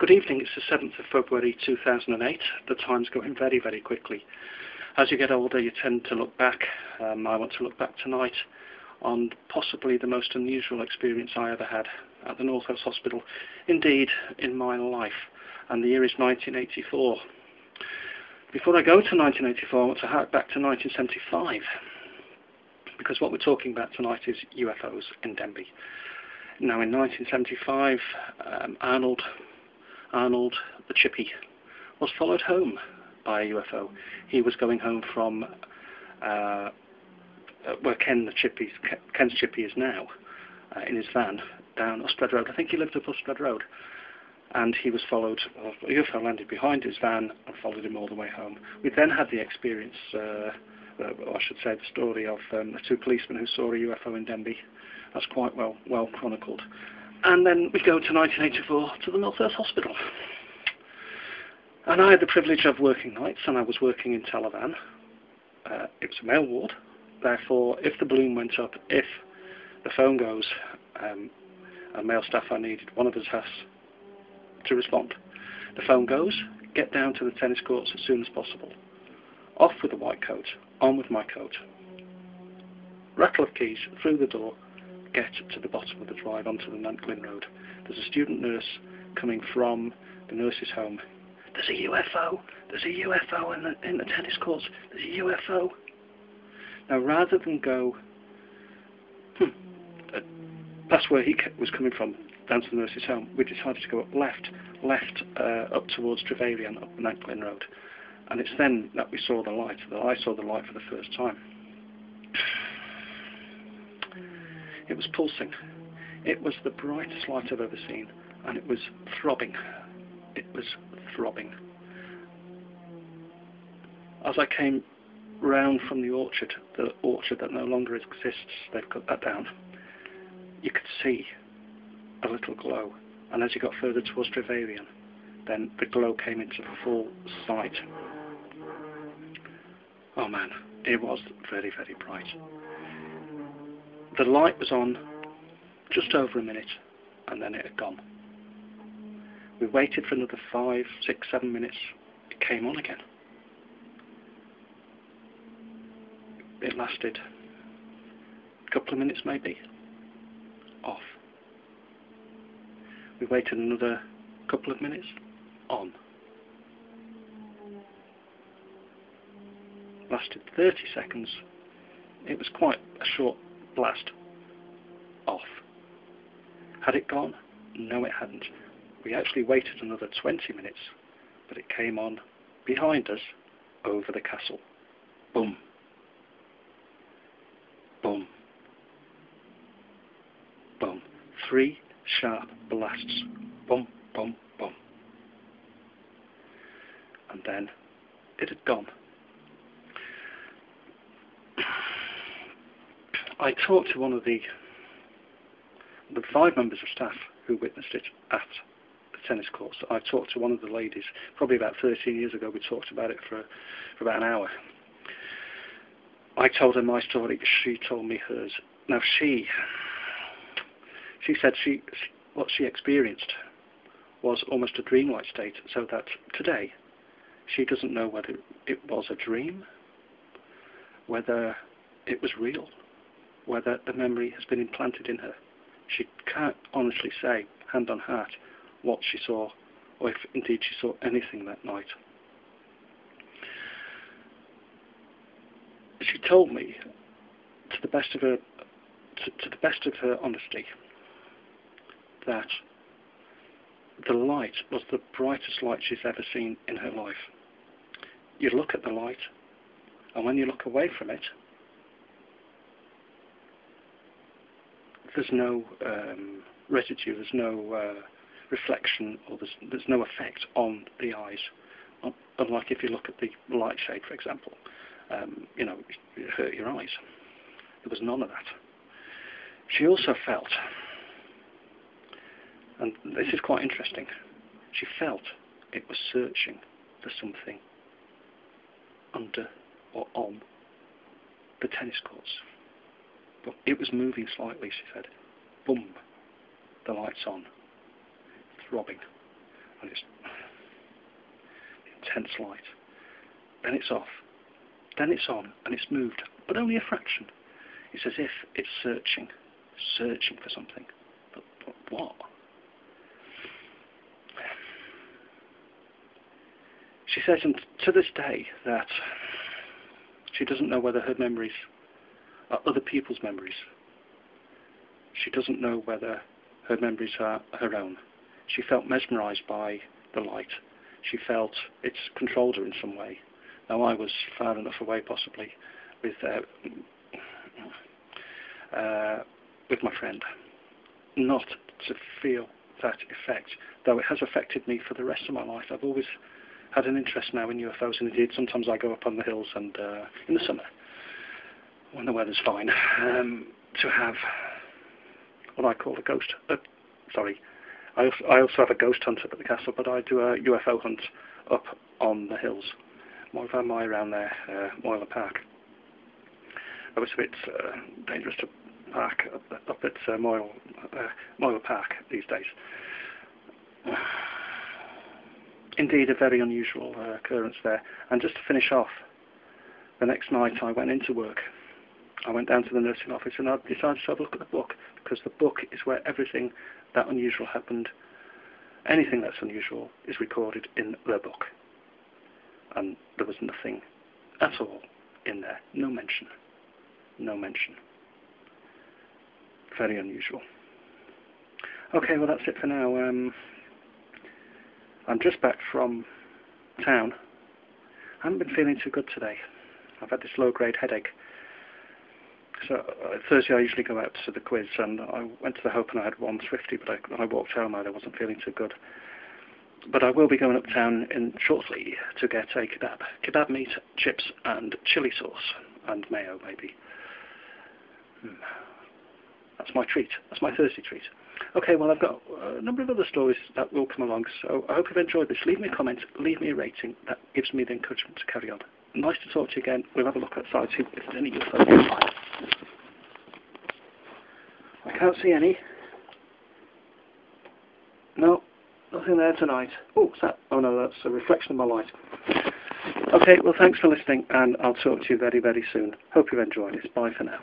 Good evening, it's the 7th of February 2008. The time's going very, very quickly. As you get older, you tend to look back. I want to look back tonight on possibly the most unusual experience I ever had at the North West Hospital, indeed in my life. And the year is 1984. Before I go to 1984, I want to hark back to 1975, because what we're talking about tonight is UFOs in Denby. Now, in 1975, Arnold the Chippy was followed home by a UFO. He was going home from where Ken's Chippy is now, in his van down Usbred Road. I think he lived up Usbred Road. And he was followed, a UFO landed behind his van and followed him all the way home. We then had the experience, or I should say the story of the two policemen who saw a UFO in Denby. That's quite well chronicled. And then we go to 1984 to the North West Hospital. And I had the privilege of working nights, and I was working in Talavan. It was a male ward. Therefore, if the balloon went up, if the phone goes, and male staff are needed, one of us has to respond. The phone goes, get down to the tennis courts as soon as possible. Off with the white coat, on with my coat. Rattle of keys, through the door, get to the bottom of the drive onto the Nanklin Road. There's a student nurse coming from the nurse's home. There's a UFO! There's a UFO in the tennis courts! There's a UFO! Now, rather than go past where he was coming from, down to the nurse's home, we decided to go up left up towards Trevelyan, up the Nanklin Road. And it's then that we saw the light, that I saw the light for the first time. It was pulsing. It was the brightest light I've ever seen, and it was throbbing. It was throbbing. As I came round from the orchard that no longer exists, they've cut that down, you could see a little glow. And as you got further towards Trevelyan, then the glow came into full sight. Oh man, it was very, very bright. The light was on just over a minute, and then it had gone. We waited for another 5, 6, 7 minutes. It came on again. It lasted a couple of minutes maybe. Off. We waited another couple of minutes. On. Lasted 30 seconds. It was quite a short blast. Off. Had it gone? No, it hadn't. We actually waited another 20 minutes, but it came on behind us, over the castle. Boom. Boom. Boom. 3 sharp blasts. Boom, boom, boom. And then it had gone. I talked to one of the 5 members of staff who witnessed it at the tennis courts. I talked to one of the ladies, probably about 13 years ago. We talked about it for about an hour. I told her my story, she told me hers. Now she said what she experienced was almost a dreamlike state, so that today she doesn't know whether it was a dream, whether it was real, whether the memory has been implanted in her. She can't honestly say, hand on heart, what she saw, or if indeed she saw anything that night. She told me, to the best of her honesty, that the light was the brightest light she's ever seen in her life. You look at the light, and when you look away from it, there's no residue, there's no reflection, or there's no effect on the eyes. Unlike if you look at the light shade, for example, it hurt your eyes. There was none of that. She also felt, and this is quite interesting, she felt it was searching for something under or on the tennis courts. But it was moving slightly, she said. Boom. The light's on. Throbbing. and it's intense light. Then it's off. Then it's on, and it's moved, but only a fraction. It's as if it's searching for something. But what? She says, and to this day, that she doesn't know whether her memories are other people's memories. She doesn't know whether her memories are her own. She felt mesmerised by the light. She felt it's controlled her in some way. Now, I was far enough away, possibly, with my friend, not to feel that effect, though it has affected me for the rest of my life. I've always had an interest now in UFOs, and indeed sometimes I go up on the hills and in the summer, when the weather's fine, to have what I call a ghost. Sorry, I also have a ghost hunt up at the castle, but I do a UFO hunt up on the hills. More of my around there, Moyle Park. Oh, it's a bit dangerous to park up at Moyle Park these days. Indeed, a very unusual occurrence there. And just to finish off, the next night I went into work. I went down to the nursing office and I decided to have a look at the book, because the book is where everything that unusual happened, anything that's unusual, is recorded in the book. And there was nothing at all in there. No mention. No mention. Very unusual. Okay, well that's it for now. I'm just back from town. I haven't been feeling too good today. I've had this low-grade headache. So Thursday I usually go out to the quiz, and I went to the Hope and I had 150, but I walked home and I wasn't feeling too good. But I will be going uptown shortly to get a kebab meat, chips and chili sauce, and mayo maybe. That's my treat. That's my Thursday treat. Okay, well I've got a number of other stories that will come along, so I hope you've enjoyed this. Leave me a comment, leave me a rating. That gives me the encouragement to carry on. Nice to talk to you again. We'll have a look outside, see if there's any UFOs. I can't see any. No, nothing there tonight. Oh, what's that? Oh no, that's a reflection of my light. Okay, well thanks for listening, and I'll talk to you very, very soon. Hope you've enjoyed this. Bye for now.